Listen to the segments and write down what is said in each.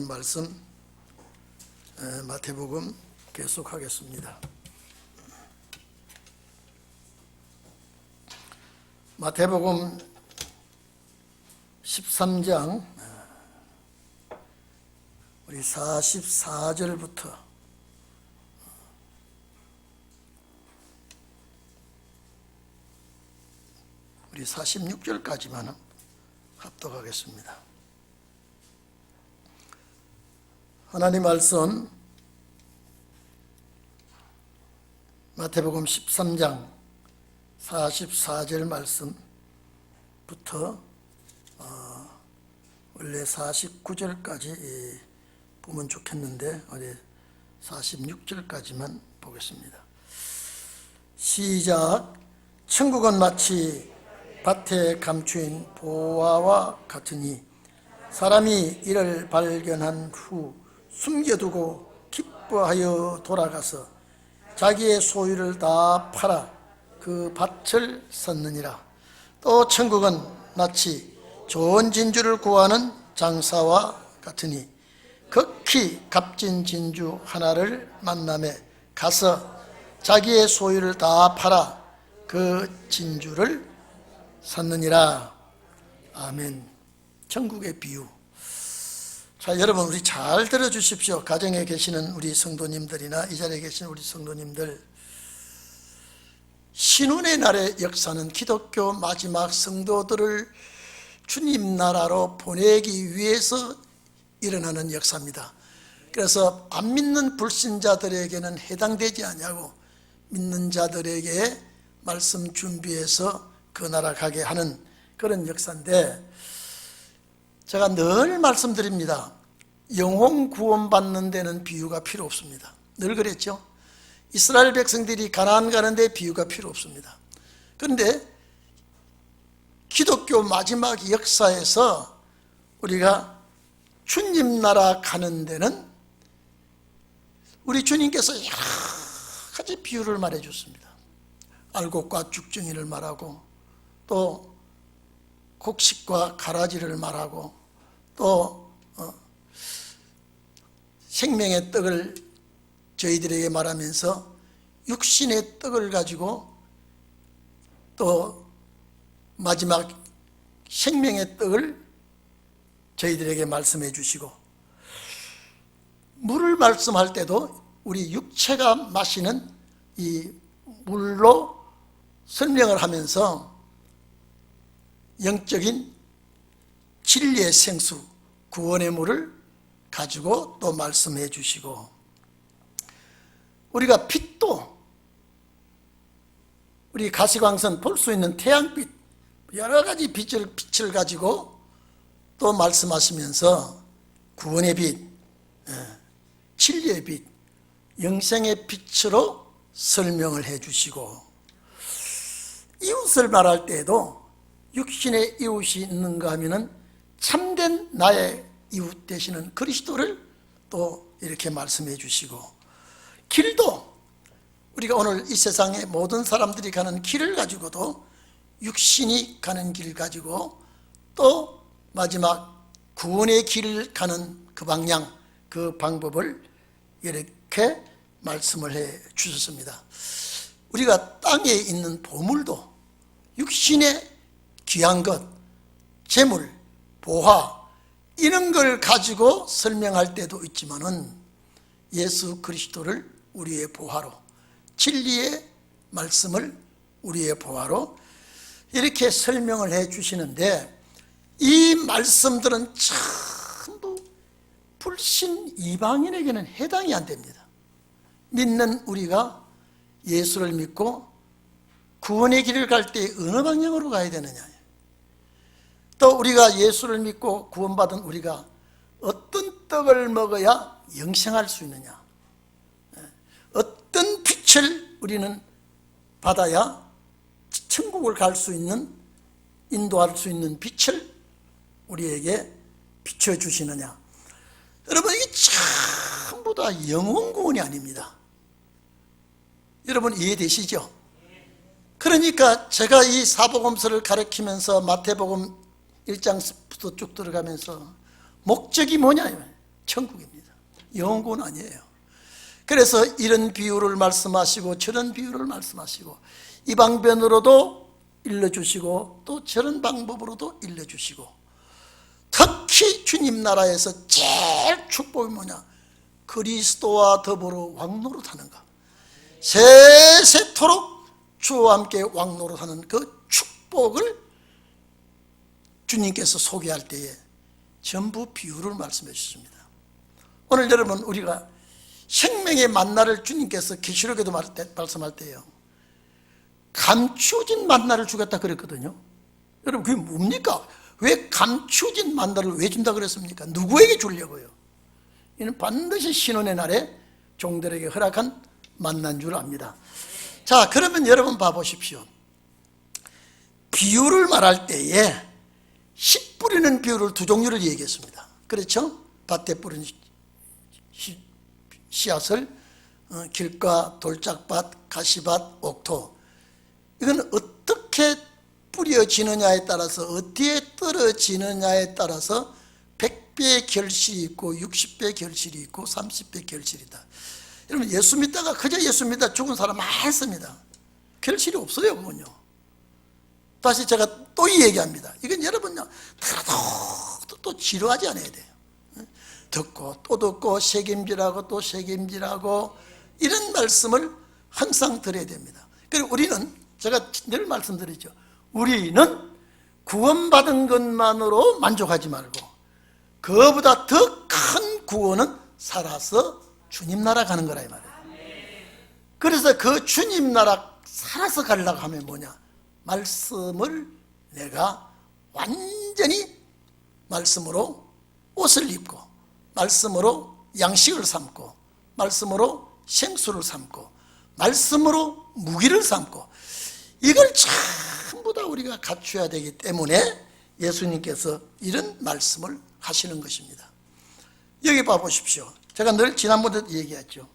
하나님 말씀 마태복음 계속하겠습니다. 마태복음 13장 우리 44절부터 우리 46절까지만 합독하겠습니다. 하나님 말씀 마태복음 13장 44절 말씀부터 원래 49절까지 보면 좋겠는데 우리 46절까지만 보겠습니다. 시작. 천국은 마치 밭에 감추인 보화와 같으니 사람이 이를 발견한 후 숨겨두고 기뻐하여 돌아가서 자기의 소유를 다 팔아 그 밭을 샀느니라. 또 천국은 마치 좋은 진주를 구하는 장사와 같으니 극히 값진 진주 하나를 만나매 가서 자기의 소유를 다 팔아 그 진주를 샀느니라. 아멘. 천국의 비유. 자, 여러분 우리 잘 들어주십시오. 가정에 계시는 우리 성도님들이나 이 자리에 계신 우리 성도님들, 신운의 날의 역사는 기독교 마지막 성도들을 주님 나라로 보내기 위해서 일어나는 역사입니다. 그래서 안 믿는 불신자들에게는 해당되지 않냐고 믿는 자들에게 말씀 준비해서 그 나라 가게 하는 그런 역사인데, 제가 늘 말씀드립니다. 영혼 구원받는 데는 비유가 필요 없습니다. 늘 그랬죠. 이스라엘 백성들이 가나안 가는 데 비유가 필요 없습니다. 그런데 기독교 마지막 역사에서 우리가 주님 나라 가는 데는 우리 주님께서 여러 가지 비유를 말해 줬습니다. 알곡과 죽정이를 말하고, 또 곡식과 가라지를 말하고, 또 생명의 떡을 저희들에게 말하면서 육신의 떡을 가지고 또 마지막 생명의 떡을 저희들에게 말씀해 주시고, 물을 말씀할 때도 우리 육체가 마시는 이 물로 설명을 하면서 영적인 진리의 생수, 구원의 물을 가지고 또 말씀해 주시고, 우리가 빛도 우리 가시광선 볼 수 있는 태양빛, 여러 가지 빛을 가지고 또 말씀하시면서 구원의 빛, 진리의 빛, 영생의 빛으로 설명을 해 주시고, 이웃을 말할 때에도 육신의 이웃이 있는가 하면은 참된 나의 이웃 되시는 그리스도를 또 이렇게 말씀해 주시고, 길도 우리가 오늘 이 세상의 모든 사람들이 가는 길을 가지고도 육신이 가는 길 가지고, 또 마지막 구원의 길을 가는 그 방향, 그 방법을 이렇게 말씀을 해 주셨습니다. 우리가 땅에 있는 보물도 육신의 귀한 것, 재물, 보화, 이런 걸 가지고 설명할 때도 있지만은 예수 그리스도를 우리의 보화로, 진리의 말씀을 우리의 보화로 이렇게 설명을 해 주시는데, 이 말씀들은 전부 불신 이방인에게는 해당이 안 됩니다. 믿는 우리가 예수를 믿고 구원의 길을 갈 때 어느 방향으로 가야 되느냐, 또 우리가 예수를 믿고 구원받은 우리가 어떤 떡을 먹어야 영생할 수 있느냐, 어떤 빛을 우리는 받아야 천국을 갈 수 있는, 인도할 수 있는 빛을 우리에게 비춰주시느냐. 여러분, 이게 전부 다 영혼 구원이 아닙니다. 여러분 이해되시죠? 그러니까 제가 이 사복음서를 가르치면서 마태복음 1장부터 쭉 들어가면서 목적이 뭐냐, 천국입니다. 영혼은 아니에요. 그래서 이런 비유를 말씀하시고 저런 비유를 말씀하시고 이 방편으로도 일러주시고 또 저런 방법으로도 일러주시고, 특히 주님 나라에서 제일 축복이 뭐냐? 그리스도와 더불어 왕노릇하는 것, 세세토록 주와 함께 왕노릇하는 그 축복을 주님께서 소개할 때에 전부 비유를 말씀해 주십니다. 오늘 여러분, 우리가 생명의 만나를 주님께서 계시록에도 말씀할 때요, 감추어진 만나를 주겠다 그랬거든요. 여러분, 그게 뭡니까? 왜 감추어진 만나를 왜 준다 그랬습니까? 누구에게 주려고요? 이는 반드시 신혼의 날에 종들에게 허락한 만난 줄 압니다. 자, 그러면 여러분 봐보십시오. 비유를 말할 때에 씨 뿌리는 비유를 두 종류를 얘기했습니다. 그렇죠? 밭에 뿌리는 씨앗을 길가, 돌짝밭, 가시밭, 옥토, 이건 어떻게 뿌려지느냐에 따라서, 어디에 떨어지느냐에 따라서 100배의 결실이 있고 60배의 결실이 있고 30배의 결실이다. 여러분, 예수 믿다가 그저 예수 믿다 죽은 사람 많습니다. 결실이 없어요. 그건요. 다시 제가 또 이 얘기합니다. 이건 여러분요, 들어도 또 지루하지 않아야 돼요. 듣고 또 듣고 책임지라고 또 책임지라고, 이런 말씀을 항상 들어야 됩니다. 그리고 우리는, 제가 늘 말씀드리죠, 우리는 구원받은 것만으로 만족하지 말고 그거보다 더 큰 구원은 살아서 주님 나라 가는 거라 이 말이에요. 그래서 그 주님 나라 살아서 가려고 하면 뭐냐? 말씀을 내가 완전히 말씀으로 옷을 입고, 말씀으로 양식을 삼고, 말씀으로 생수를 삼고, 말씀으로 무기를 삼고, 이걸 전부 다 우리가 갖춰야 되기 때문에 예수님께서 이런 말씀을 하시는 것입니다. 여기 봐보십시오. 제가 늘 지난번에도 얘기했죠.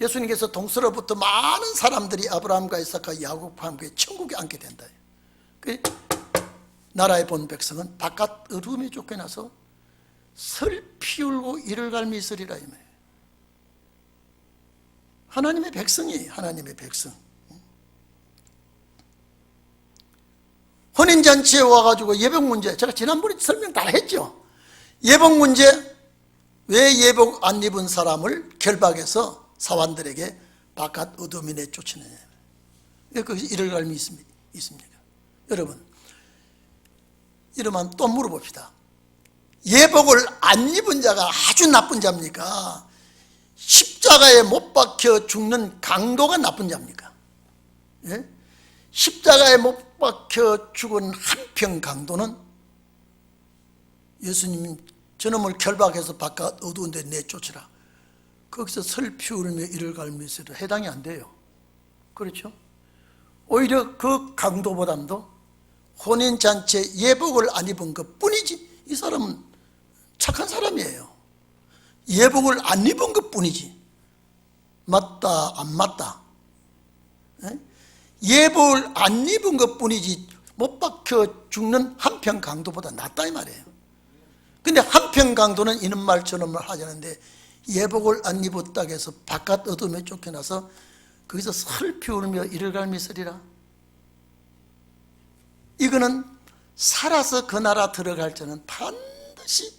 예수님께서 동서로부터 많은 사람들이 아브라함과 이삭과 야곱과 함께 천국에 앉게 된다. 그 나라에 본 백성은 바깥 어둠에 쫓겨나서 설 피울고 이를 갈미 있으리라 이 말이에요. 하나님의 백성이, 하나님의 백성. 혼인잔치에 와가지고 예복 문제, 제가 지난번에 설명 다 했죠. 예복 문제, 왜 예복 안 입은 사람을 결박해서 사환들에게 바깥 어둠이 내쫓으느냐. 왜 거기서 이를 갈미 있습니까? 여러분, 이러면 또 물어봅시다. 예복을 안 입은 자가 아주 나쁜 자입니까? 십자가에 못 박혀 죽는 강도가 나쁜 자입니까? 예? 십자가에 못 박혀 죽은 한평 강도는 예수님 저놈을 결박해서 바깥 어두운 데 내쫓으라, 거기서 설 피우며 이를 갈면서도 해당이 안 돼요. 그렇죠? 오히려 그 강도보다도 혼인잔치에 예복을 안 입은 것 뿐이지, 이 사람은 착한 사람이에요. 예복을 안 입은 것 뿐이지. 맞다 안 맞다? 예복을 안 입은 것 뿐이지 못 박혀 죽는 한평 강도보다 낫다 이 말이에요. 근데 한평 강도는 이런 말 저런 말 하자는데, 예복을 안 입었다고 해서 바깥 어둠에 쫓겨나서 거기서 설 피우며 이를 갈미 쓰리라. 이거는 살아서 그 나라 들어갈 자는 반드시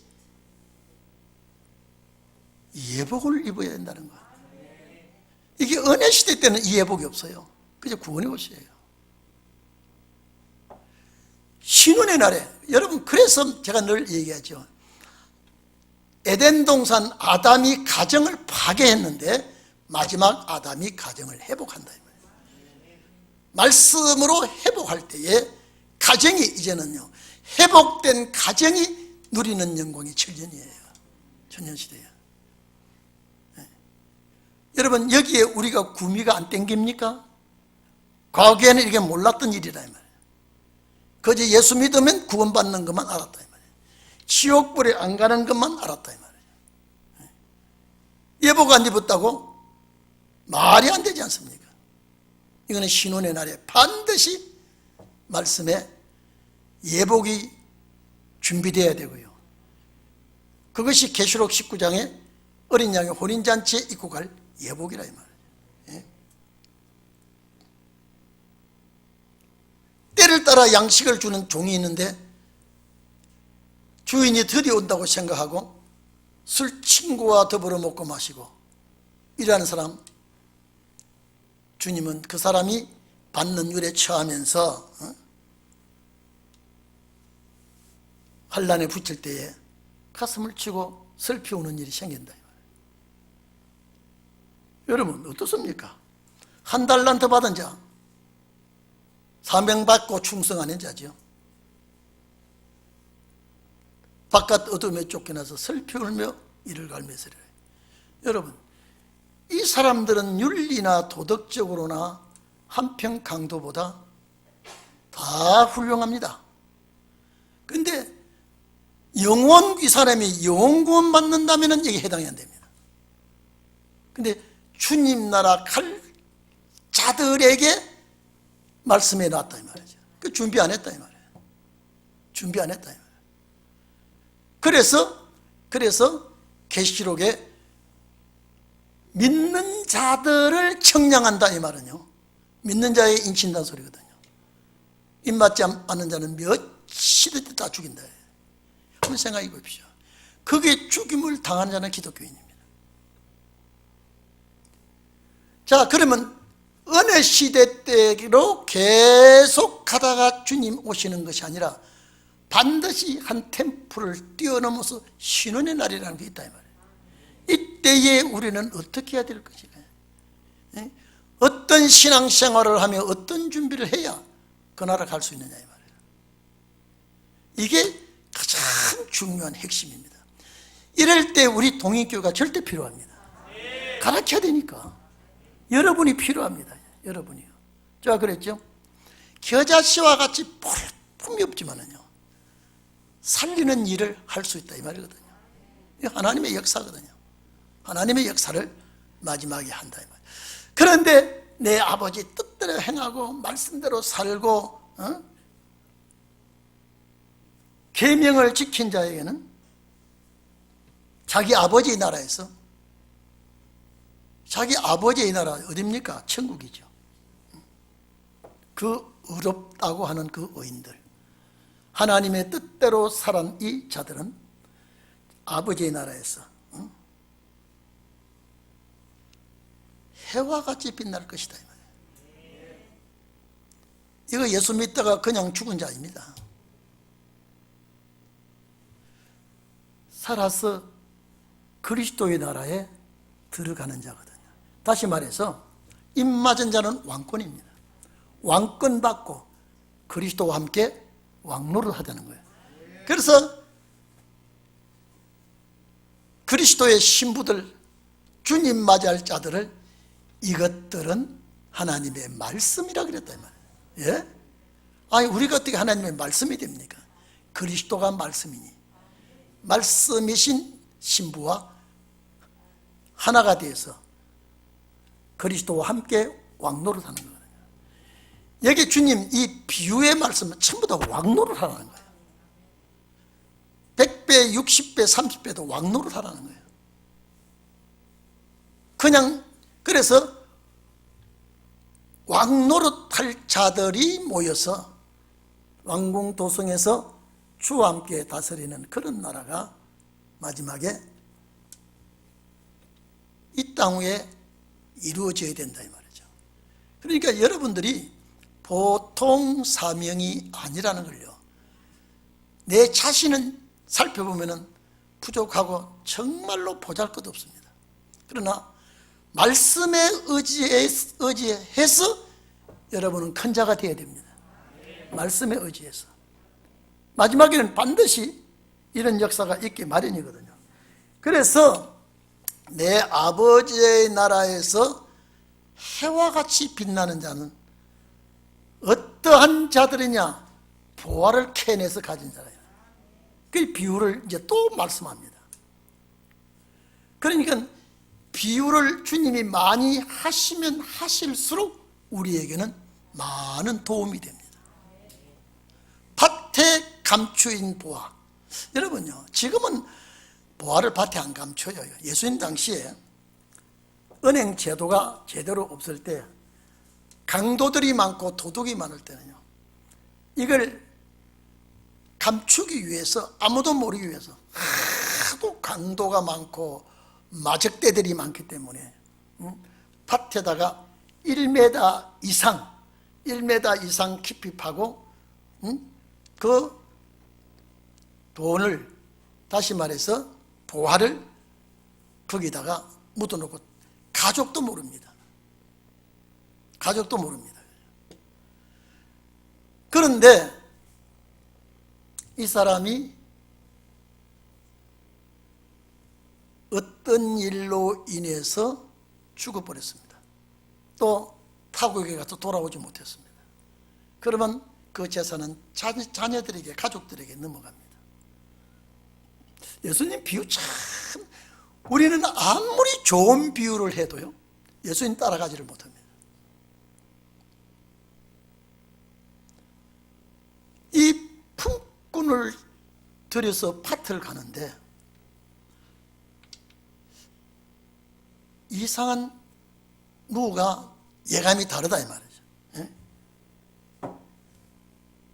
예복을 입어야 된다는 거야. 이게 은혜 시대 때는 이 예복이 없어요. 그저 구원의 옷이에요. 신혼의 날에, 여러분, 그래서 제가 늘 얘기하죠. 에덴 동산 아담이 가정을 파괴했는데 마지막 아담이 가정을 회복한다. 말씀으로 회복할 때에 가정이 이제는요, 회복된 가정이 누리는 영광이 천년이에요. 천년시대예요. 네. 여러분, 여기에 우리가 구미가 안 땡깁니까? 과거에는 이게 몰랐던 일이라 이 말이에요. 그저 예수 믿으면 구원받는 것만 알았다 이 말이에요. 지옥불에 안 가는 것만 알았다 이 말이에요. 예복 안 입었다고? 말이 안 되지 않습니까? 이거는 신혼의 날에 반드시 말씀에 예복이 준비되어야 되고요. 그것이 계시록 19장에 어린 양의 혼인잔치에 입고 갈 예복이라 이 말이에요. 예? 때를 따라 양식을 주는 종이 있는데 주인이 드디어 온다고 생각하고 술 친구와 더불어 먹고 마시고 이러한 사람, 주님은 그 사람이 받는 율에 처하면서 환난에 붙일 때에 가슴을 치고 슬피 우는 일이 생긴다. 여러분 어떻습니까? 한 달란트 받은 자, 사명받고 충성하는 자죠. 바깥 어둠에 쫓겨나서 슬피 울며 이를 갈매서래. 여러분, 이 사람들은 윤리나 도덕적으로나 한평 강도보다 다 훌륭합니다. 그런데 이 사람이 영원 받는다면 여기 해당이 안 됩니다. 그런데 주님 나라 갈 자들에게 말씀해 놨다 이 말이죠. 그 준비 안 했다 이 말이에요. 준비 안 했다 이 말이에요. 그래서 계시록에 믿는 자들을 청량한다 이 말은요, 믿는 자의 인친다는 소리거든요. 입맞지 않는 자는 며칠이 다 죽인다. 한번 생각해 보십시오. 그게 죽임을 당하는 자는 기독교인입니다. 자, 그러면 은혜 시대 때로 계속 가다가 주님 오시는 것이 아니라 반드시 한 템플을 뛰어넘어서 신혼의 날이라는 게 있다 이 말이에요. 이때에 우리는 어떻게 해야 될 것인가? 어떤 신앙생활을 하며 어떤 준비를 해야 그 나라 갈 수 있느냐 이 말이에요. 이게 가장 중요한 핵심입니다. 이럴 때 우리 동행교회가 절대 필요합니다. 가르쳐야 되니까. 여러분이 필요합니다. 여러분이요. 제가 그랬죠. 겨자씨와 같이 볼품이 없지만은요, 살리는 일을 할 수 있다 이 말이거든요. 이게 하나님의 역사거든요. 하나님의 역사를 마지막에 한다 이 말. 그런데 내 아버지 뜻대로 행하고 말씀대로 살고 계명을 지킨 자에게는 자기 아버지의 나라에서, 자기 아버지의 나라 어딥니까? 천국이죠. 그 의롭다고 하는 그 의인들, 하나님의 뜻대로 살은 이 자들은 아버지의 나라에서 해와 같이 빛날 것이다 이 말이에요. 이거 예수 믿다가 그냥 죽은 자입니다. 살아서 그리스도의 나라에 들어가는 자거든요. 다시 말해서 입맞은 자는 왕권입니다. 왕권 받고 그리스도와 함께 왕노를 하자는 거예요. 그래서 그리스도의 신부들, 주님 맞이할 자들을 이것들은 하나님의 말씀이라 그랬다 이 말이에요. 예? 아니 우리가 어떻게 하나님의 말씀이 됩니까? 그리스도가 말씀이니 말씀이신 신부와 하나가 되어서 그리스도와 함께 왕노를 하는 거예요. 여기 주님 이 비유의 말씀은 전부 다 왕노를 하라는 거예요. 100배, 60배, 30배도 왕노를 하라는 거예요. 그냥 그래서 왕노릇할 자들이 모여서 왕궁도성에서 주와 함께 다스리는 그런 나라가 마지막에 이 땅 위에 이루어져야 된다 이 말이죠. 그러니까 여러분들이 보통 사명이 아니라는 걸요, 내 자신은 살펴보면 부족하고 정말로 보잘것없습니다. 그러나 말씀에 의지해서 여러분은 큰 자가 되어야 됩니다. 말씀에 의지해서. 마지막에는 반드시 이런 역사가 있기 마련이거든요. 그래서 내 아버지의 나라에서 해와 같이 빛나는 자는 어떠한 자들이냐? 보화를 캐내서 가진 자예요. 그 비유를 이제 또 말씀합니다. 그러니까 비유를 주님이 많이 하시면 하실수록 우리에게는 많은 도움이 됩니다. 밭에 감추인 보화. 여러분요, 지금은 보화를 밭에 안 감춰요. 예수님 당시에 은행 제도가 제대로 없을 때, 강도들이 많고 도둑이 많을 때는요, 이걸 감추기 위해서, 아무도 모르기 위해서, 하도 강도가 많고 마적대들이 많기 때문에 밭에다가 1m 이상 깊이 파고 그 돈을, 다시 말해서 보화를 거기다가 묻어놓고, 가족도 모릅니다. 가족도 모릅니다. 그런데 이 사람이 어떤 일로 인해서 죽어버렸습니다. 또 타국에 가서 돌아오지 못했습니다. 그러면 그 재산은 자녀들에게, 가족들에게 넘어갑니다. 예수님 비유 참, 우리는 아무리 좋은 비유를 해도요, 예수님 따라가지를 못합니다. 이 품꾼을 들여서 밭을 가는데 이상한 누가 예감이 다르다 이 말이죠. 예?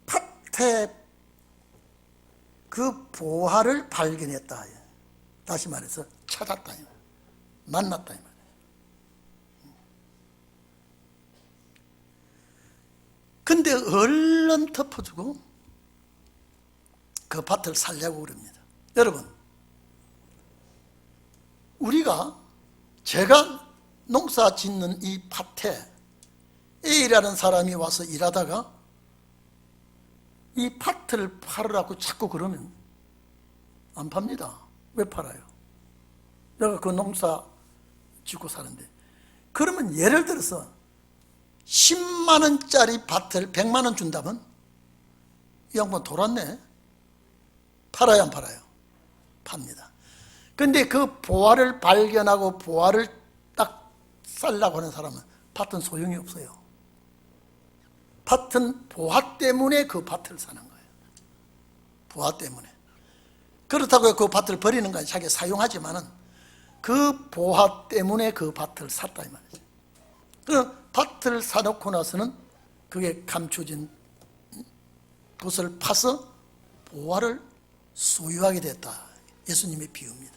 밭에 그 보화를 발견했다. 다시 말해서 찾았다 이 말이에요. 만났다 이 말이에요. 근데 얼른 덮어주고 그 밭을 살려고 그럽니다. 여러분, 제가 농사 짓는 이 밭에 A라는 사람이 와서 일하다가 이 밭을 팔으라고 자꾸 그러면 안 팝니다. 왜 팔아요? 내가 그 농사 짓고 사는데. 그러면 예를 들어서 10만 원짜리 밭을 100만 원 준다면 이 양반 돌았네. 팔아요, 안 팔아요? 팝니다. 근데 그 보화를 발견하고 보화를 딱 살라고 하는 사람은 밭은 소용이 없어요. 밭은 보화 때문에 그 밭을 사는 거예요. 보화 때문에. 그렇다고 그 밭을 버리는 거 아니에요. 자기가 사용하지만은 그 보화 때문에 그 밭을 샀다 이 말이죠. 그 밭을 사놓고 나서는 그게 감춰진 곳을 파서 보화를 소유하게 됐다. 예수님의 비유입니다.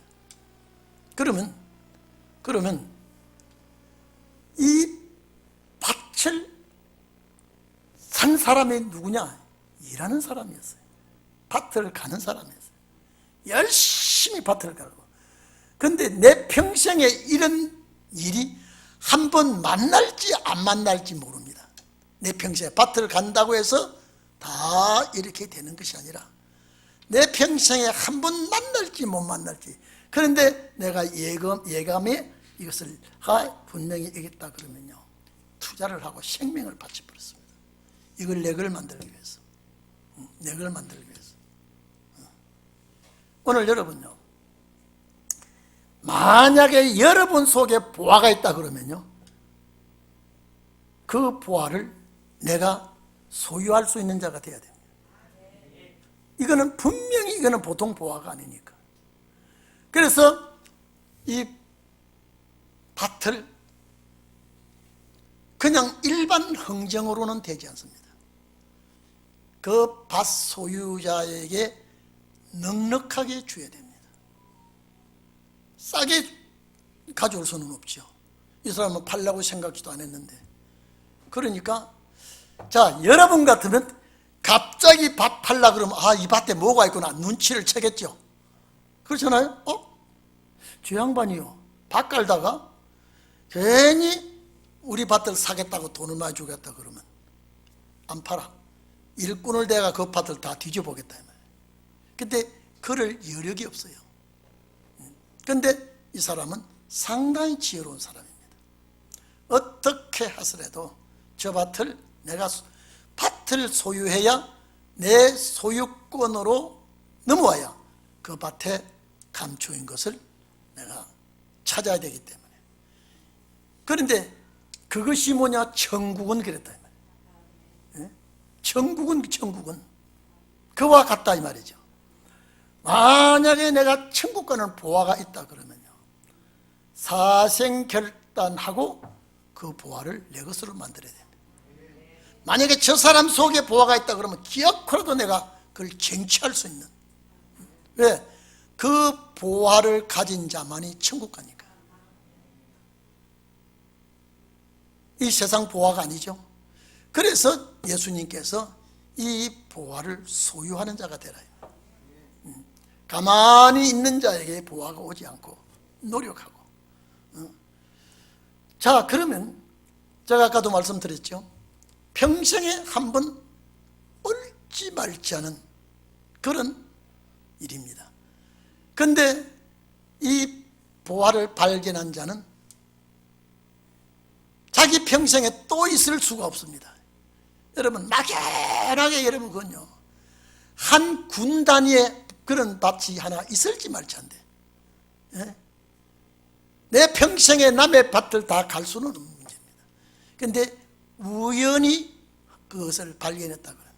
그러면 이 밭을 산 사람이 누구냐? 일하는 사람이었어요. 밭을 가는 사람이었어요. 열심히 밭을 가고. 그런데 내 평생에 이런 일이 한 번 만날지 안 만날지 모릅니다. 내 평생에 밭을 간다고 해서 다 이렇게 되는 것이 아니라 내 평생에 한 번 만날지 못 만날지. 그런데 내가 예감에 이것을 분명히 이겼다 그러면요, 투자를 하고 생명을 바쳐버렸습니다. 이걸 내 걸 만들기 위해서, 내 걸 만들기 위해서. 오늘 여러분요, 만약에 여러분 속에 보화가 있다 그러면요, 그 보화를 내가 소유할 수 있는 자가 되어야 됩니다. 이거는 분명히 이거는 보통 보화가 아니니까. 그래서 이 밭을 그냥 일반 흥정으로는 되지 않습니다. 그 밭 소유자에게 넉넉하게 줘야 됩니다. 싸게 가져올 수는 없죠. 이 사람은 팔려고 생각지도 안 했는데. 그러니까 자, 여러분 같으면 갑자기 밭 팔라 그러면 이 밭에 뭐가 있구나 눈치를 채겠죠. 그렇잖아요. 저 양반이요, 밭 깔다가 괜히 우리 밭을 사겠다고 돈을 많이 주겠다 그러면 안 팔아. 일꾼을 대가 그 밭을 다 뒤져보겠다. 근데 그럴 여력이 없어요. 그런데 이 사람은 상당히 지혜로운 사람입니다. 어떻게 하더라도 저 밭을 내가 밭을 소유해야 내 소유권으로 넘어와야 그 밭에 감추인 것을 내가 찾아야 되기 때문에. 그런데 그것이 뭐냐? 천국은 그랬다 이 말이에요. 천국은 그와 같다 이 말이죠. 만약에 내가 천국 가는 보화가 있다 그러면요, 사생결단하고 그 보화를 내 것으로 만들어야 됩니다. 만약에 저 사람 속에 보화가 있다 그러면 기어코라도 내가 그걸 쟁취할 수 있는, 왜? 그 보화를 가진 자만이 천국 가니까. 이 세상 보화가 아니죠. 그래서 예수님께서 이 보화를 소유하는 자가 되라. 가만히 있는 자에게 보화가 오지 않고 노력하고. 자, 그러면 제가 아까도 말씀드렸죠. 평생에 한 번 옳지 말지 않은 그런 일입니다. 그런데 이 보화를 발견한 자는 자기 평생에 또 있을 수가 없습니다. 여러분, 막연하게 여러분 그건요, 한 군 단위의 그런 밭이 하나 있을지 말지 한데, 예? 내 평생에 남의 밭을 다 갈 수는 없는 문제입니다. 그런데 우연히 그것을 발견했다 그러면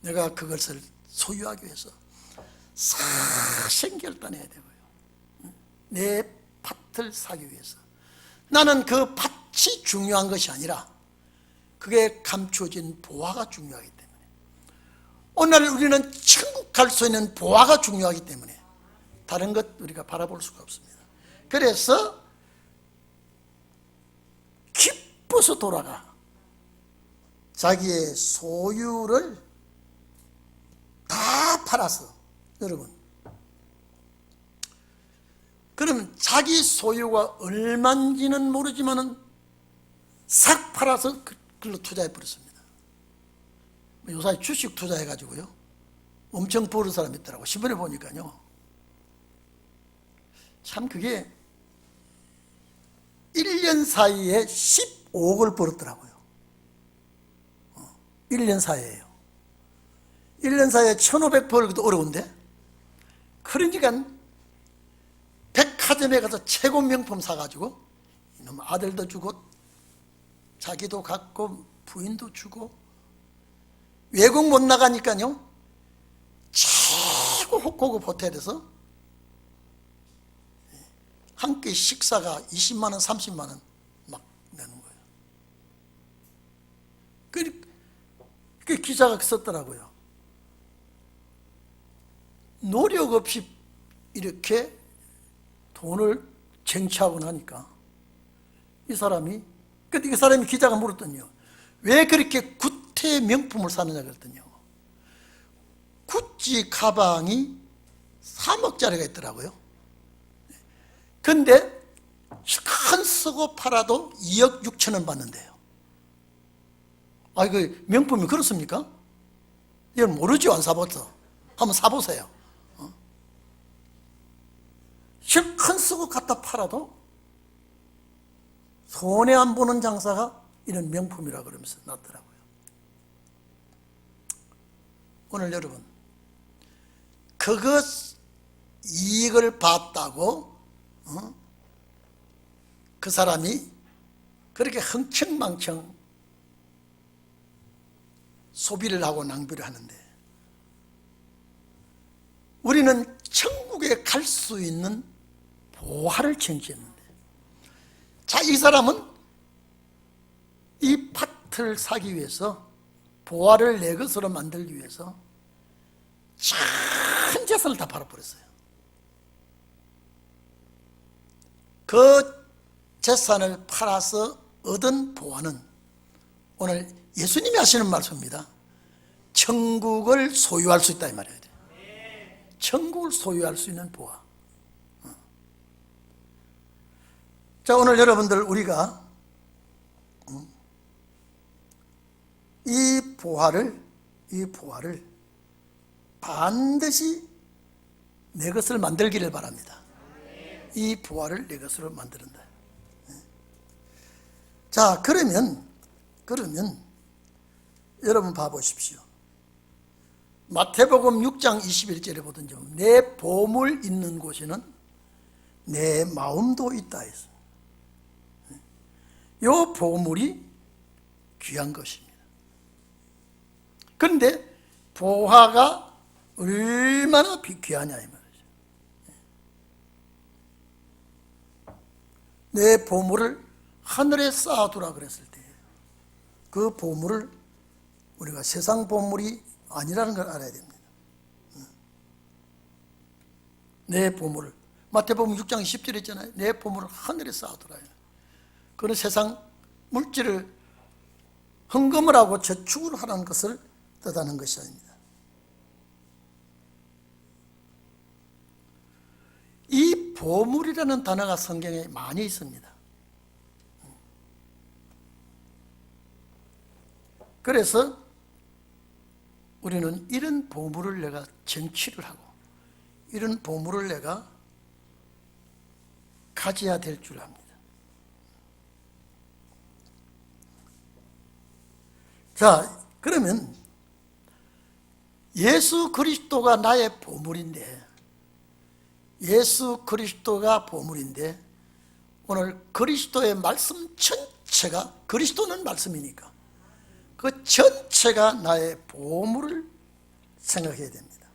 내가 그것을 소유하기 위해서 사생결단해야 되고요, 내 밭을 사기 위해서. 나는 그 밭이 중요한 것이 아니라 그게 감추어진 보화가 중요하기 때문에, 오늘 우리는 천국 갈 수 있는 보화가 중요하기 때문에 다른 것 우리가 바라볼 수가 없습니다. 그래서 기뻐서 돌아가 자기의 소유를 다 팔아서, 여러분, 그러면 자기 소유가 얼마인지는 모르지만은 싹 팔아서 그걸로 투자해 버렸습니다. 요새 주식 투자해 가지고요 엄청 버는 사람이 있더라고. 신문에 보니까요, 참 그게 1년 사이에 15억을 벌었더라고요. 1년 사이에요. 1년 사이에 1,500 벌기도 어려운데, 그러니까 백화점에 가서 최고 명품 사가지고 이놈 아들도 주고 자기도 갖고 부인도 주고, 외국 못 나가니까요 최고 고급 호텔에서 한 끼 식사가 20만 원, 30만 원 막 내는 거예요. 그 기자가 썼더라고요. 노력 없이 이렇게 돈을 쟁취하고 나니까 이 사람이, 근데 이 사람이 기자가 물었더니요, 왜 그렇게 구태 명품을 사느냐 그랬더니요, 구찌 가방이 3억짜리가 있더라고요. 근데 큰 쓰고 팔아도 2억 6천 원 받는데요. 아, 이거 명품이 그렇습니까? 이건 모르죠. 안 사봤어. 한번 사보세요. 실컷 쓰고 갖다 팔아도 손해 안 보는 장사가 이런 명품이라 그러면서 났더라고요. 오늘 여러분, 그것 이익을 봤다고 그 사람이 그렇게 흥청망청 소비를 하고 낭비를 하는데, 우리는 천국에 갈 수 있는 보화를 쟁취했는데, 자, 이 사람은 이 밭을 사기 위해서, 보화를 내 것으로 만들기 위해서 전 재산을 다 팔아버렸어요. 그 재산을 팔아서 얻은 보화는 오늘 예수님이 하시는 말씀입니다. 천국을 소유할 수 있다 이 말이에요. 천국을 소유할 수 있는 보화. 자, 오늘 여러분들, 우리가 이 보화를 반드시 내 것을 만들기를 바랍니다. 이 보화를 내 것으로 만드는다. 자, 그러면 여러분 봐보십시오. 마태복음 6장 21절에 보든지, 내 보물 있는 곳에는 내 마음도 있다 했어요. 이 보물이 귀한 것입니다. 그런데 보화가 얼마나 귀하냐 이 말이죠. 내 보물을 하늘에 쌓아두라 그랬을 때 그 보물을 우리가 세상 보물이 아니라는 걸 알아야 됩니다. 내 보물을 마태복음 6장 10절에 있잖아요. 내 보물을 하늘에 쌓아두라. 그런 세상 물질을 헌금을 하고 저축을 하라는 것을 뜻하는 것이 아닙니다. 이 보물이라는 단어가 성경에 많이 있습니다. 그래서 우리는 이런 보물을 내가 쟁취를 하고 이런 보물을 내가 가져야 될 줄 압니다. 자, 그러면 예수 그리스도가 나의 보물인데, 예수 그리스도가 보물인데 오늘 그리스도의 말씀 전체가, 그리스도는 말씀이니까 그 전체가 나의 보물을 생각해야 됩니다.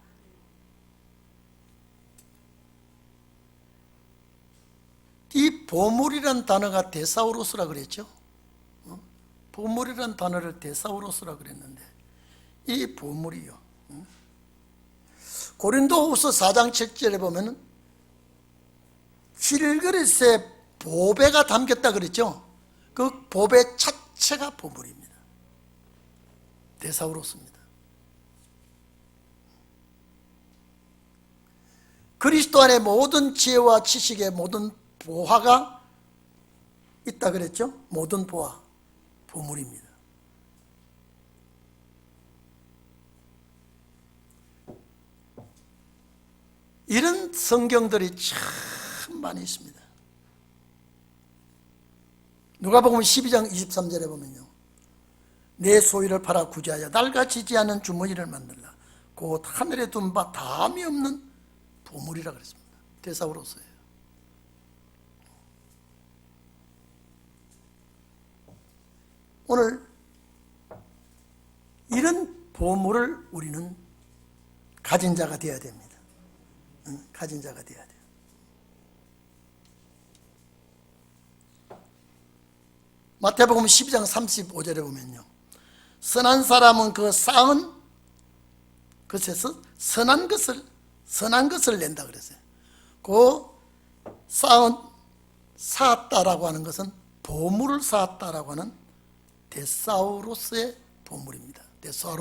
이 보물이란 단어가 데사우로스라 그랬죠. 보물이란 단어를 데사우로스라 그랬는데 이 보물이요, 고린도후서 4장 7절에 보면 질그릇에 보배가 담겼다 그랬죠. 그 보배 자체가 보물입니다. 데사우로스입니다. 그리스도 안에 모든 지혜와 지식의 모든 보화가 있다 그랬죠. 모든 보화, 보물입니다. 이런 성경들이 참 많이 있습니다. 누가복음 12장 23절에 보면요, 내 소유를 팔아 구제하여 낡아지지 않은 주머니를 만들라. 곧 하늘에 둔 바 다함이 없는 보물이라 그랬습니다. 데사우로스예요. 오늘 이런 보물을 우리는 가진 자가 되어야 됩니다. 가진 자가 되어야 돼요. 마태복음 12장 35절에 보면요, 선한 사람은 그 쌓은 것에서 선한 것을 낸다 그랬어요. 그 쌓았다라고 하는 것은 보물을 쌓았다라고 하는 데사우로스의 보물입니다. 데사루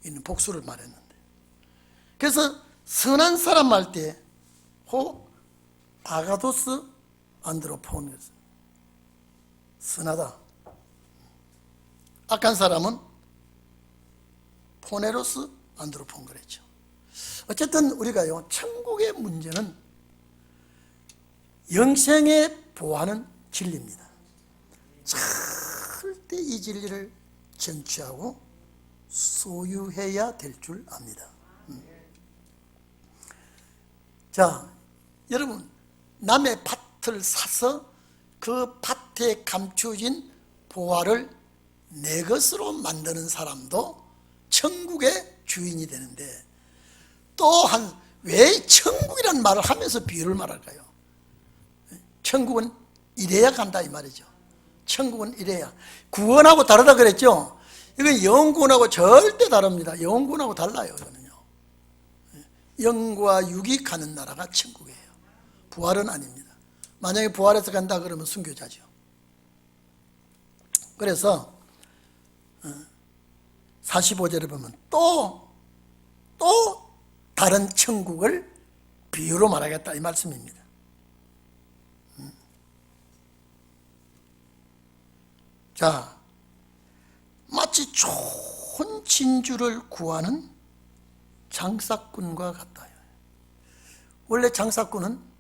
있는 복수를 말했는데, 그래서 선한 사람 할 때 아가도스 안드로폰, 선하다. 악한 사람은 포네로스 안드로폰 그랬죠. 어쨌든 우리가요, 천국의 문제는 영생에 보하는 진리입니다. 절대 이 진리를 쟁취하고 소유해야 될 줄 압니다. 자, 여러분, 남의 밭을 사서 그 밭에 감추어진 보화를 내 것으로 만드는 사람도 천국의 주인이 되는데, 또한 왜 천국이란 말을 하면서 비유를 말할까요? 천국은 이래야 간다 이 말이죠. 천국은 이래야. 구원하고 다르다 그랬죠. 이건 영구원하고 절대 다릅니다. 영구원하고 달라요. 이거는요, 영과 육이 가는 나라가 천국이에요. 부활은 아닙니다. 만약에 부활해서 간다 그러면 순교자죠. 그래서 45절에 보면 또 다른 천국을 비유로 말하겠다 이 말씀입니다. 자, 마치 좋은 진주를 구하는 장사꾼과 같다. 원래 장사꾼은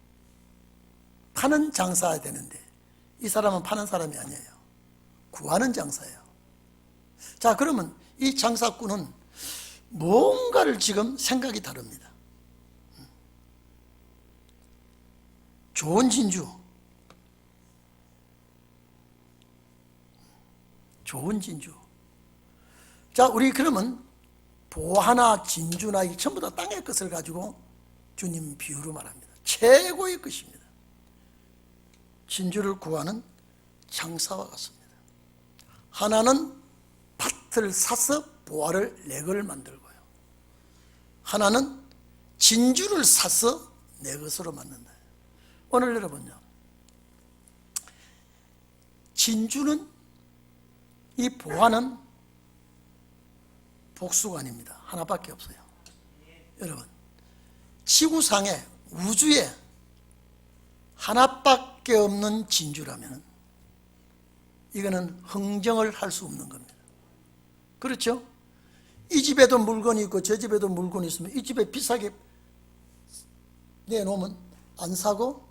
파는 장사해야 되는데 이 사람은 파는 사람이 아니에요. 구하는 장사예요. 자, 그러면 이 장사꾼은 뭔가를 지금 생각이 다릅니다. 좋은 진주, 좋은 진주, 자, 우리 그러면 보화나 진주나 이 전부 다 땅의 것을 가지고 주님 비유로 말합니다. 최고의 것입니다. 진주를 구하는 장사와 같습니다. 하나는 밭을 사서 보화를 렉을 만들고요, 하나는 진주를 사서 내 것으로 만든다. 오늘 여러분요, 진주는, 이 보화는 복수가 아닙니다. 하나밖에 없어요. 여러분, 지구상에, 우주에 하나밖에 없는 진주라면 이거는 흥정을 할 수 없는 겁니다. 그렇죠? 이 집에도 물건이 있고 저 집에도 물건이 있으면 이 집에 비싸게 내놓으면 안 사고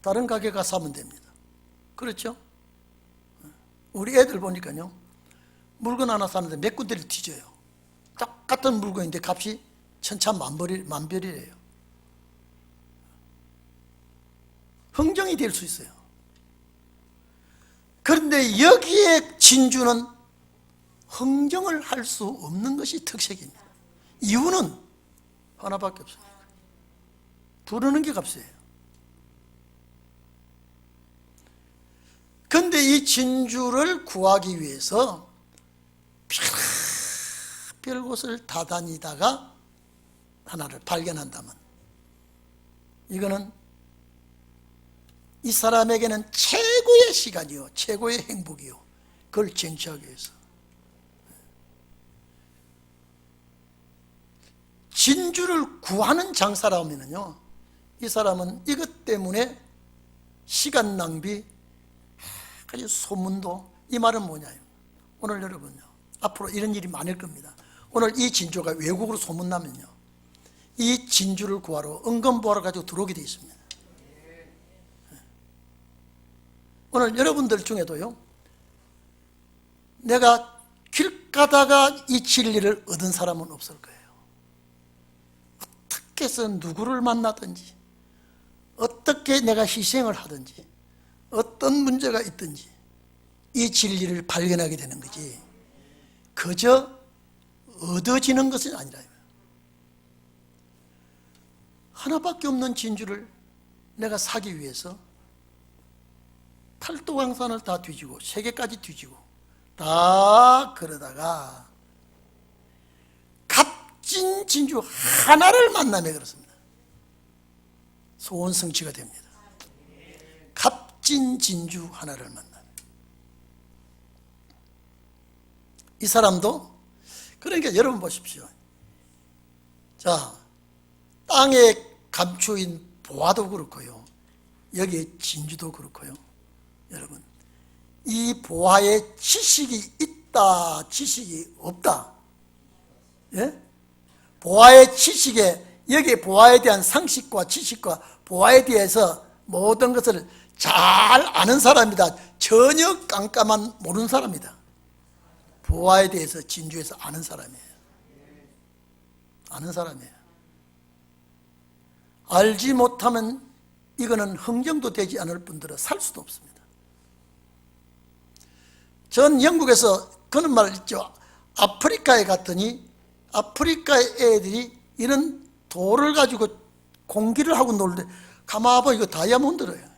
다른 가게 가서 사면 됩니다. 그렇죠? 우리 애들 보니까요, 물건 하나 사는데 몇 군데를 뒤져요. 똑같은 물건인데 값이 천차만별이래요. 흥정이 될 수 있어요. 그런데 여기에 진주는 흥정을 할 수 없는 것이 특색입니다. 이유는 하나밖에 없어요. 부르는 게 값이에요. 그런데 이 진주를 구하기 위해서 별 곳을 다 다니다가 하나를 발견한다면 이거는 이 사람에게는 최고의 시간이요, 최고의 행복이요, 그걸 쟁취하기 위해서. 진주를 구하는 장사라면요, 이 사람은 이것 때문에 시간 낭비, 아주 소문도, 이 말은 뭐냐요, 오늘 여러분요, 앞으로 이런 일이 많을 겁니다. 오늘 이 진주가 외국으로 소문나면요, 이 진주를 구하러 은검보화를 가지고 들어오게 되어 있습니다. 오늘 여러분들 중에도요, 내가 길 가다가 이 진리를 얻은 사람은 없을 거예요. 어떻게 해서 누구를 만나든지, 어떻게 내가 희생을 하든지, 어떤 문제가 있든지 이 진리를 발견하게 되는 거지, 그저 얻어지는 것은 아니라요. 하나밖에 없는 진주를 내가 사기 위해서 팔도강산을 다 뒤지고 세계까지 뒤지고 다 그러다가 값진 진주 하나를 만나면 그렇습니다. 소원 성취가 됩니다. 값진 진주 하나를 만나면. 이 사람도, 그러니까 여러분 보십시오. 자, 땅에 감추인 보화도 그렇고요, 여기에 진주도 그렇고요, 여러분, 이 보화에 지식이 있다, 지식이 없다. 예? 보화의 지식에, 여기 보화에 대한 상식과 지식과 보화에 대해서 모든 것을 잘 아는 사람이다. 전혀 깜깜한 모르는 사람이다. 보화에 대해서 진주에서 아는 사람이에요. 아는 사람이에요. 알지 못하면 이거는 흥정도 되지 않을 뿐더러 살 수도 없습니다. 전 영국에서 그런 말 있죠. 아프리카에 갔더니 아프리카의 애들이 이런 돌을 가지고 공기를 하고 놀는데 가만히 이거 다이아몬드래요.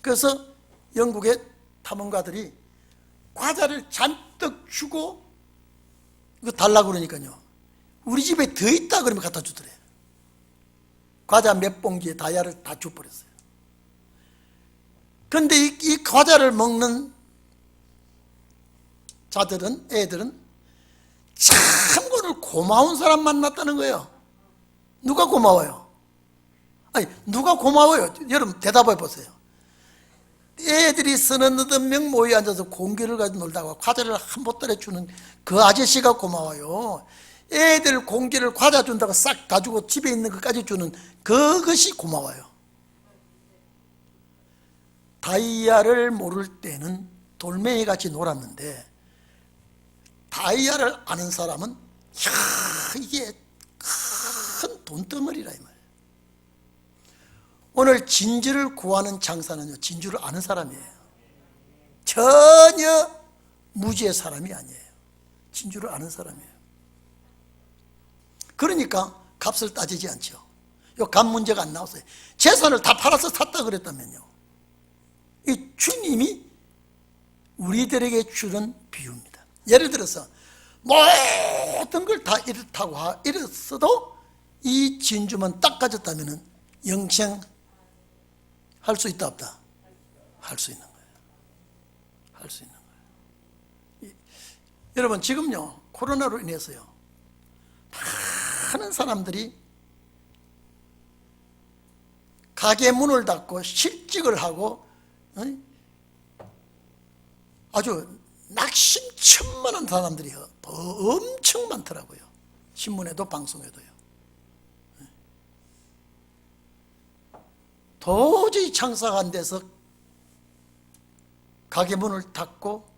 그래서 영국의 탐험가들이 과자를 잔뜩 주고 이거 달라고 그러니까요, 우리 집에 더 있다 그러면 갖다 주더래요. 과자 몇 봉지에 다이아를 다 줘버렸어요. 그런데 이 과자를 먹는 자들은, 애들은 참고로 고마운 사람 만났다는 거예요. 누가 고마워요? 아니, 누가 고마워요? 여러분 대답해 보세요. 애들이 38명 모여 앉아서 공기를 가지고 놀다가 과자를 한 보따리 주는 그 아저씨가 고마워요. 애들 공기를 과자 준다고 싹 가지고 집에 있는 것까지 주는 그것이 고마워요. 다이아를 모를 때는 돌멩이같이 놀았는데 다이아를 아는 사람은 이게 큰 돈덩어리라 이 말이에요. 오늘 진주를 구하는 장사는요, 진주를 아는 사람이에요. 전혀 무지의 사람이 아니에요. 진주를 아는 사람이에요. 그러니까 값을 따지지 않죠. 요 값 문제가 안 나왔어요. 재산을 다 팔아서 샀다 그랬다면요, 이 주님이 우리들에게 주는 비유입니다. 예를 들어서 모든 걸 다 이렇다고 이랬어도 이 진주만 딱 가졌다면 영생할 수 있다 없다? 할 수 있는 거예요. 할 수 있는 거예요. 여러분, 지금요 코로나로 인해서요 많은 사람들이 가게 문을 닫고 실직을 하고 아주 낙심천만한 사람들이 엄청 많더라고요. 신문에도 방송에도요. 도저히 장사가 안 돼서 가게 문을 닫고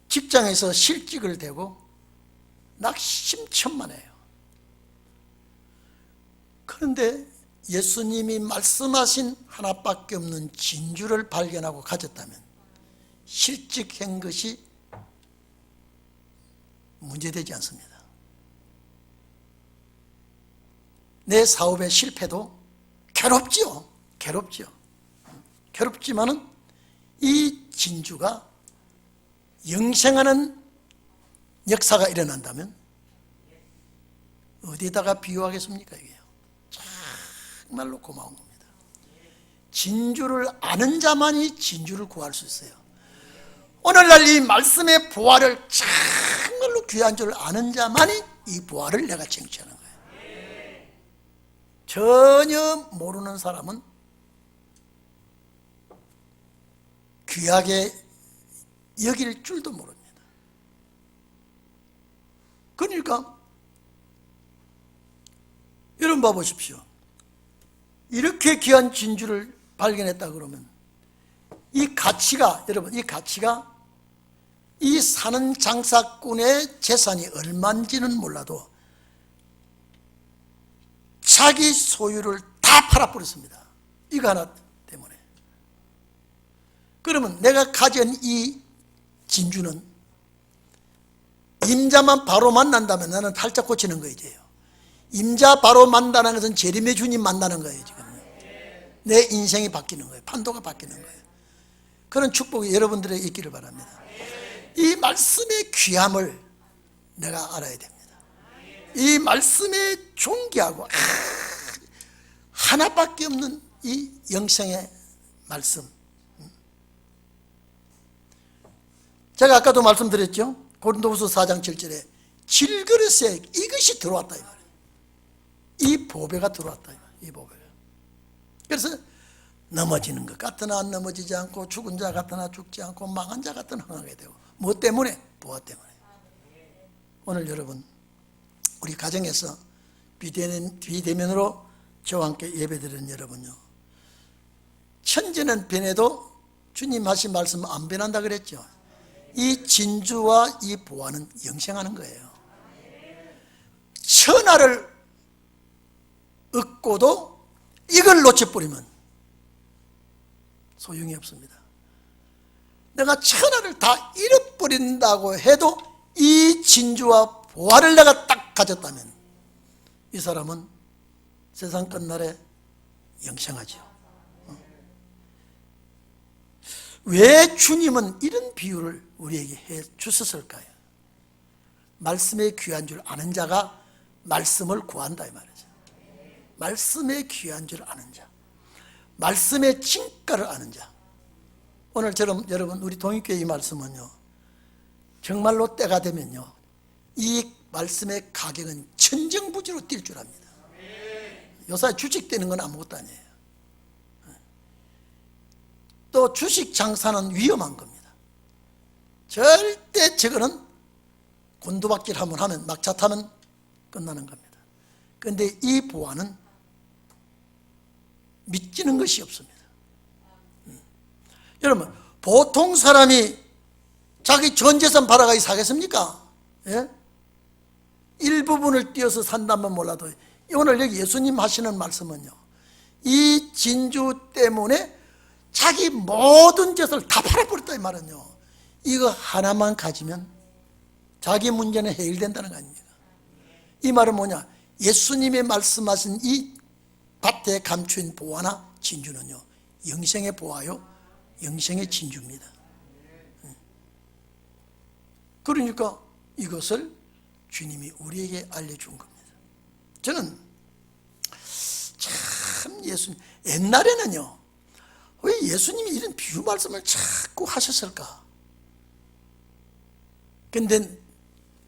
직장에서 실직을 대고 낙심천만해요. 그런데 예수님이 말씀하신 하나밖에 없는 진주를 발견하고 가졌다면 실직한 것이 문제되지 않습니다. 내 사업의 실패도 괴롭지요. 괴롭지만은 이 진주가 영생하는 역사가 일어난다면 어디에다가 비유하겠습니까? 이게요, 정말로 고마운 겁니다. 진주를 아는 자만이 진주를 구할 수 있어요. 오늘날 이 말씀의 보화를 정말로 귀한 줄 아는 자만이 이 보화를 내가 쟁취하는 거예요. 전혀 모르는 사람은 귀하게 여길 줄도 모릅니다. 그러니까 여러분 봐보십시오. 이렇게 귀한 진주를 발견했다 그러면 이 가치가, 여러분, 이 가치가 이 사는 장사꾼의 재산이 얼마인지는 몰라도 자기 소유를 다 팔아버렸습니다. 이거 하나 때문에. 그러면 내가 가진 이 진주는 임자만 바로 만난다면 나는 팔자 꽂히는 거예요. 임자 바로 만나는 것은 재림의 주님 만나는 거예요. 지금 내 인생이 바뀌는 거예요. 판도가 바뀌는 거예요. 그런 축복이 여러분들에게 있기를 바랍니다. 이 말씀의 귀함을 내가 알아야 됩니다. 이 말씀의 존귀하고 하나밖에 없는 이 영생의 말씀. 제가 아까도 말씀드렸죠. 고린도후서 4장 7절에 질그릇에 이것이 들어왔다 이 말이에요. 이 보배가 들어왔다 이 보배가. 그래서 넘어지는 것 같으나 넘어지지 않고 죽은 자 같으나 죽지 않고 망한 자 같으나 흥하게 되고. 뭐 때문에? 보화 때문에. 오늘 여러분, 우리 가정에서 비대면으로 저와 함께 예배드리는 여러분요, 천지는 변해도 주님 하신 말씀 안 변한다 그랬죠. 이 진주와 이 보화는 영생하는 거예요. 천하를 얻고도 이걸 놓쳐버리면 소용이 없습니다. 내가 천하를 다 잃어버린다고 해도 이 진주와 보화를 내가 딱 가졌다면 이 사람은 세상 끝날에 영생하죠. 왜 주님은 이런 비유를 우리에게 해 주셨을까요? 말씀의 귀한 줄 아는 자가 말씀을 구한다 이 말이죠. 말씀의 귀한 줄 아는 자, 말씀의 진가를 아는 자. 오늘처럼 여러분, 우리 동익교회 이 말씀은요, 정말로 때가 되면요, 이 말씀의 가격은 천정부지로 뛸 줄 압니다. 요새 주식되는 건 아무것도 아니에요. 또 주식 장사는 위험한 겁니다. 절대 저거는 곤두박질 한번 하면, 막차 타면 끝나는 겁니다. 그런데 이 보화는 믿지는 것이 없습니다. 여러분, 보통 사람이 자기 전 재산 팔아가지고 사겠습니까? 예? 일부분을 띄어서 산다면 몰라도 오늘 여기 예수님 하시는 말씀은요, 이 진주 때문에 자기 모든 재산을 다 팔아버렸다 이 말은요, 이거 하나만 가지면 자기 문제는 해결된다는 거 아닙니까? 이 말은 뭐냐? 예수님이 말씀하신 이 밭에 감추인 보화나 진주는요, 영생의 보화요, 영생의 진주입니다. 그러니까 이것을 주님이 우리에게 알려준 겁니다. 저는 참 옛날에는요, 왜 예수님이 이런 비유 말씀을 자꾸 하셨을까? 근데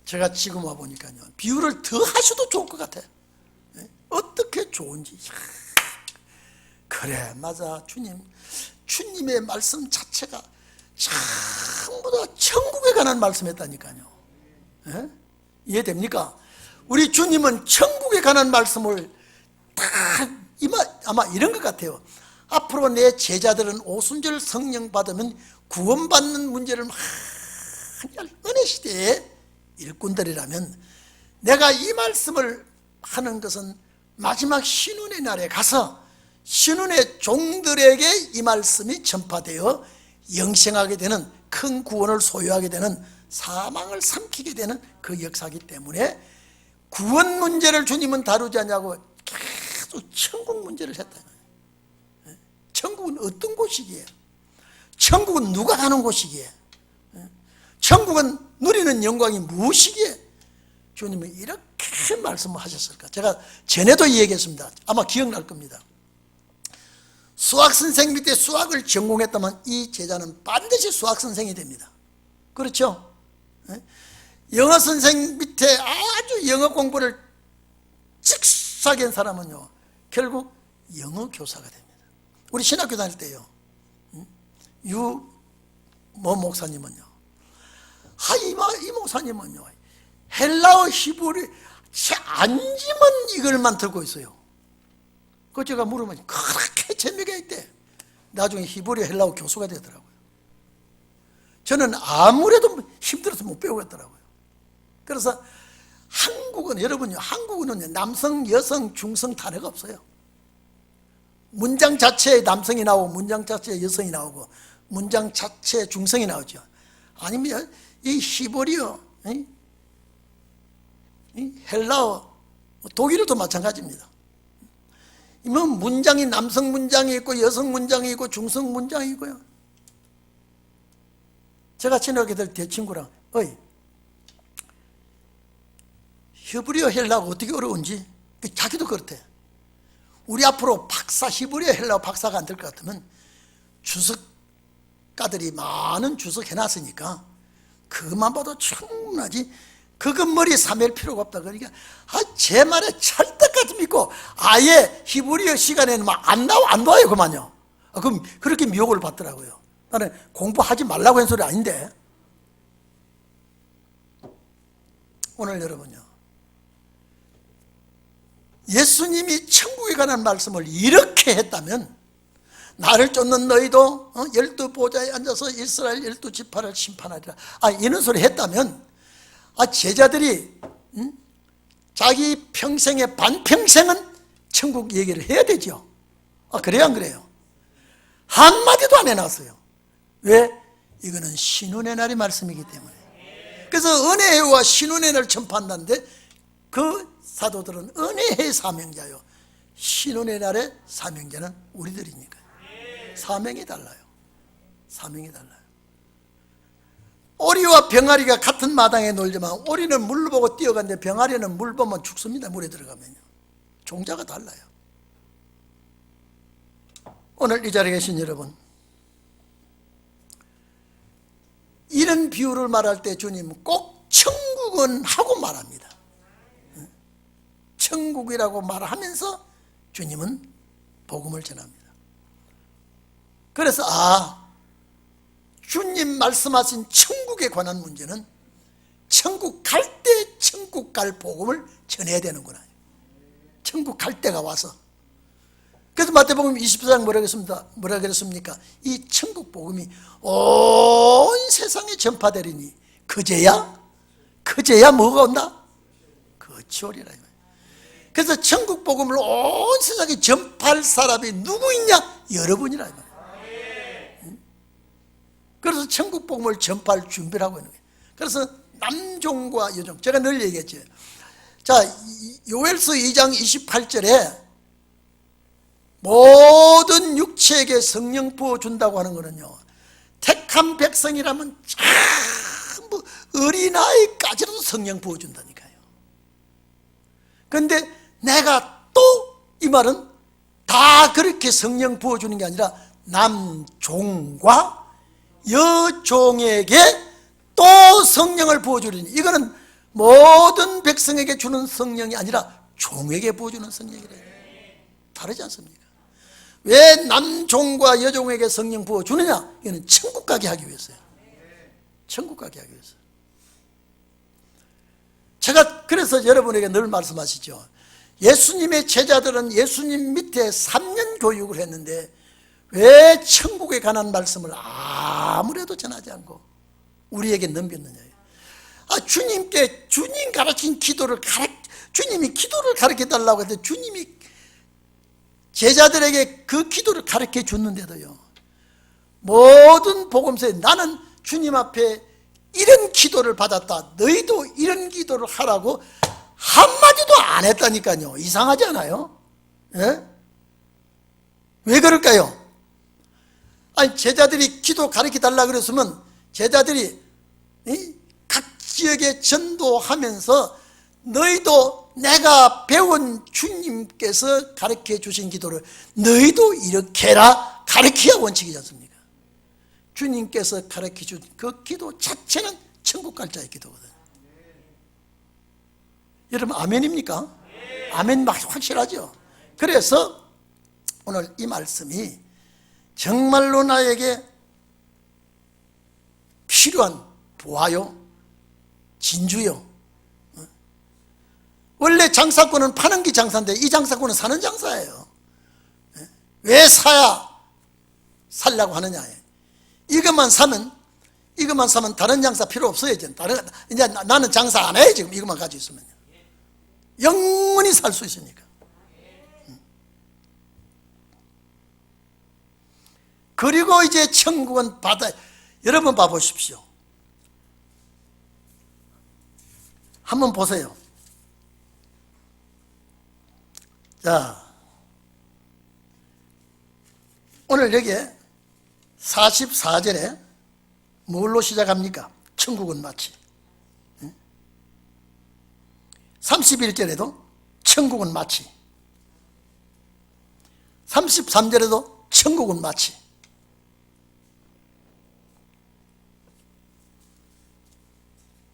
제가 지금 와보니까요, 비유를 더 하셔도 좋을 것 같아요. 어떻게 좋은지. 그래, 맞아. 주님의 말씀 자체가 전부 다 천국에 관한 말씀했다니까요. 이해됩니까? 우리 주님은 천국에 관한 말씀을 다 아마 이런 것 같아요. 앞으로 내 제자들은 오순절 성령 받으면 구원받는 문제를 만약 은혜 시대에 일꾼들이라면 내가 이 말씀을 하는 것은 마지막 신운의 날에 가서 신운의 종들에게 이 말씀이 전파되어 영생하게 되는, 큰 구원을 소유하게 되는, 사망을 삼키게 되는 그 역사이기 때문에 구원 문제를 주님은 다루지 않냐고 계속 천국 문제를 했다. 천국은 어떤 곳이기에? 천국은 누가 가는 곳이기에? 천국은 누리는 영광이 무엇이기에 주님은 이렇게 말씀하셨을까? 제가 전에도 얘기했습니다. 아마 기억날 겁니다. 수학선생 밑에 수학을 전공했다면 이 제자는 반드시 수학선생이 됩니다. 그렇죠? 영어선생 밑에 아주 영어 공부를 직사하게 한 사람은요, 결국 영어교사가 됩니다. 우리 신학교 다닐 때요, 목사님은요, 이 목사님은요, 헬라어 히브리 앉으면 이걸만 들고 있어요. 그 제가 물으면 그렇게 재미가 있대. 나중에 히브리 헬라어 교수가 되더라고요. 저는 아무래도 힘들어서 못 배우겠더라고요. 그래서 한국은, 여러분요, 한국어는 남성, 여성, 중성 단어가 없어요. 문장 자체에 남성이 나오고 문장 자체에 여성이 나오고 문장 자체에 중성이 나오죠. 아니면 이 히브리어, 이 헬라어, 독일어도 마찬가지입니다. 뭐 문장이 남성 문장이 있고 여성 문장이 있고 중성 문장이 있고요. 제가 친하게 될 제 친구랑, 히브리어 헬라어가 어떻게 어려운지, 자기도 그렇대. 우리 앞으로 박사, 히브리어 헬라어 박사가 안 될 것 같으면 주석가들이 많은 주석 해놨으니까 그것만 봐도 충분하지, 그것 머리에 삼일 필요가 없다. 그러니까 제 말에 찰떡같이 믿고 아예 히브리어 시간에는 막 안 나와요 그만요. 그럼 그렇게 미혹을 받더라고요. 나는 공부하지 말라고 한 소리 아닌데. 오늘 여러분요, 예수님이 천국에 관한 말씀을 이렇게 했다면 나를 쫓는 너희도 12보좌에 앉아서 이스라엘 12지파를 심판하리라, 이런 소리 했다면 제자들이 자기 평생의 반평생은 천국 얘기를 해야 되죠. 그래요 안 그래요? 한마디도 안 해놨어요. 왜? 이거는 신운의 날의 말씀이기 때문에. 그래서 은혜와 신운의 날을 전파한다는데 그 사도들은 은혜의 사명자요, 신운의 날의 사명자는 우리들이니까 사명이 달라요. 사명이 달라요. 오리와 병아리가 같은 마당에 놀지만 오리는 물 보고 뛰어가는데 병아리는 물 보면 죽습니다. 물에 들어가면요. 종자가 달라요. 오늘 이 자리에 계신 여러분, 이런 비유를 말할 때 주님은 꼭 천국은 하고 말합니다. 천국이라고 말하면서 주님은 복음을 전합니다. 그래서 주님 말씀하신 천국에 관한 문제는 천국 갈 때 천국 갈 복음을 전해야 되는구나. 천국 갈 때가 와서. 그래서 마태복음 24장 뭐라 그랬습니까? 이 천국 복음이 온 세상에 전파되리니 그제야 뭐가 온다? 그치 오리라. 그래서 천국 복음을 온 세상에 전파할 사람이 누구 있냐? 여러분이라. 그래서 천국 복음을 전파할 준비를 하고 있는 거예요. 그래서 남종과 여종, 제가 늘 얘기했죠. 자, 요엘서 2장 28절에 모든 육체에게 성령 부어준다고 하는 거는요, 택한 백성이라면 전부 어린아이까지도 성령 부어준다니까요. 그런데 내가 또 이 말은 다 그렇게 성령 부어주는 게 아니라 남종과 여종에게 또 성령을 부어주리니, 이거는 모든 백성에게 주는 성령이 아니라 종에게 부어주는 성령이래요. 다르지 않습니까? 왜 남종과 여종에게 성령 부어주느냐? 이거는 천국 가게 하기 위해서요. 천국 가게 하기 위해서. 제가 그래서 여러분에게 늘 말씀하시죠. 예수님의 제자들은 예수님 밑에 3년 교육을 했는데 왜 천국에 관한 말씀을 아무래도 전하지 않고 우리에게 넘겼느냐. 주님께 주님 가르친 기도를 주님이 기도를 가르쳐 달라고 했는데 주님이 제자들에게 그 기도를 가르쳐 줬는데도요, 모든 복음서에 나는 주님 앞에 이런 기도를 받았다, 너희도 이런 기도를 하라고 한마디도 안 했다니까요. 이상하지 않아요? 예? 왜 그럴까요? 아니, 제자들이 기도 가르쳐 달라 그랬으면 제자들이 각 지역에 전도하면서 너희도 내가 배운 주님께서 가르쳐 주신 기도를 너희도 이렇게 해라, 가르쳐야 원칙이지 않습니까? 주님께서 가르쳐 준 그 기도 자체는 천국 갈 자의 기도거든요. 여러분 아멘입니까? 아멘 확실하죠? 그래서 오늘 이 말씀이 정말로 나에게 필요한 보아요, 진주요. 원래 장사꾼은 파는 게 장사인데 이 장사꾼은 사는 장사예요. 왜 살려고 하느냐. 이것만 사면 다른 장사 필요 없어요. 이제 나는 장사 안 해. 지금 이것만 가지고 있으면 영원히 살 수 있으니까. 그리고 이제 천국은 여러분 봐보십시오. 한번 보세요. 자, 오늘 여기에 44절에 뭘로 시작합니까? 천국은 마치. 31절에도 천국은 마치. 33절에도 천국은 마치.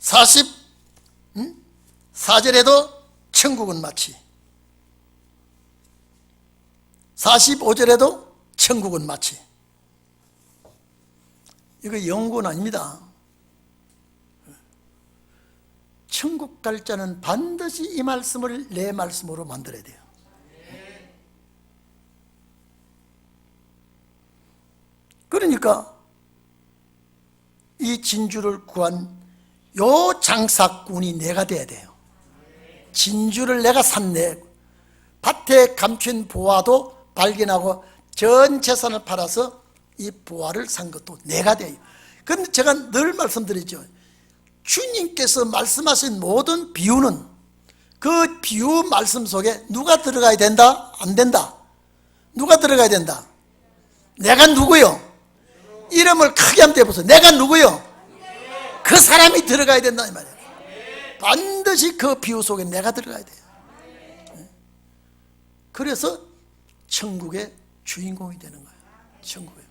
44절에도 천국은 마치. 45절에도 천국은 마치. 이거 연구는 아닙니다. 천국 갈 자는 반드시 이 말씀을 내 말씀으로 만들어야 돼요. 그러니까 이 진주를 구한 요 장사꾼이 내가 돼야 돼요. 진주를 내가 샀네. 밭에 감춘 보화도 발견하고 전 재산을 팔아서 이 보화를 산 것도 내가 돼요. 그런데 제가 늘 말씀드리죠. 주님께서 말씀하신 모든 비유는 그 비유 말씀 속에 누가 들어가야 된다? 안 된다? 누가 들어가야 된다? 내가 누구요? 이름을 크게 한번 대보세요. 내가 누구요? 그 사람이 들어가야 된다 이 말이에요. 반드시 그 비유 속에 내가 들어가야 돼요. 그래서 천국의 주인공이 되는 거예요. 천국에.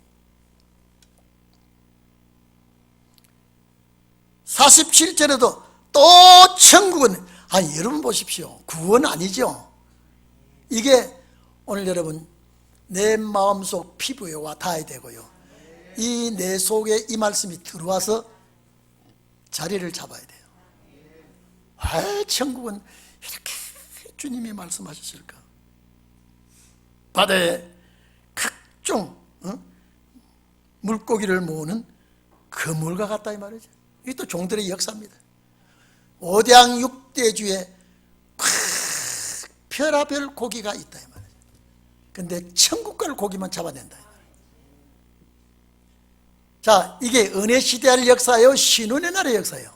47절에도 또 천국은, 여러분 보십시오. 구원 아니죠. 이게 오늘 여러분 내 마음속 피부에 와 닿아야 되고요. 이 내 속에 이 말씀이 들어와서 자리를 잡아야 돼요. 왜 천국은 이렇게 주님이 말씀하셨을까? 바다에 각종 물고기를 모으는 그물과 같다 이 말이죠. 이게 또 종들의 역사입니다. 오대양 6대주에 별하별 고기가 있다 이 말이죠. 근데 천국 갈 고기만 잡아낸다 이 말이죠. 자, 이게 은혜 시대의 역사예요? 신혼의 날의 역사예요?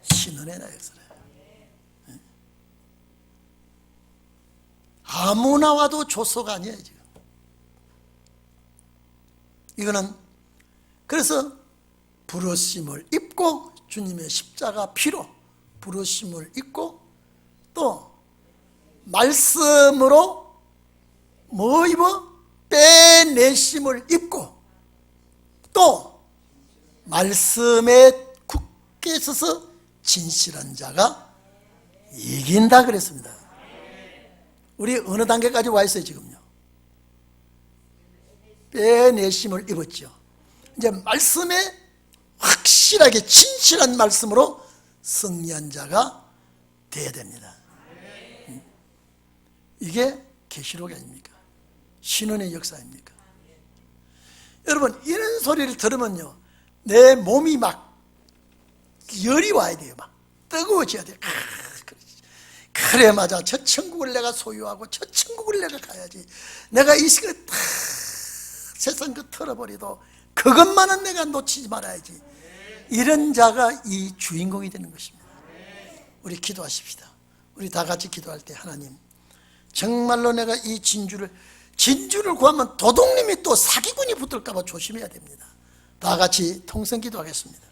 신혼의 날의 역사예요. 아무나 와도 조소가 아니에요, 지금. 이거는 그래서 부르심을 입고 주님의 십자가 피로 부르심을 입고 또 말씀으로 뭐 입어? 빼내심을 입고 또 말씀에 굳게 서서 진실한 자가 이긴다 그랬습니다. 우리 어느 단계까지 와 있어요 지금요? 빼내심을 입었죠. 이제 말씀에 확실하게 진실한 말씀으로 승리한 자가 돼야 됩니다. 이게 계시록이 아닙니까? 신혼의 역사입니까? 여러분, 이런 소리를 들으면요, 내 몸이 막 열이 와야 돼요. 막 뜨거워져야 돼요. 그래, 맞아. 저 천국을 내가 소유하고 저 천국을 내가 가야지. 내가 이 시간에 다 세상 그 털어버리도 그것만은 내가 놓치지 말아야지. 이런 자가 이 주인공이 되는 것입니다. 우리 기도하십시다. 우리 다 같이 기도할 때, 하나님, 정말로 내가 이 진주를 구하면 도둑님이 또 사기꾼이 붙을까 봐 조심해야 됩니다. 다 같이 통성 기도하겠습니다.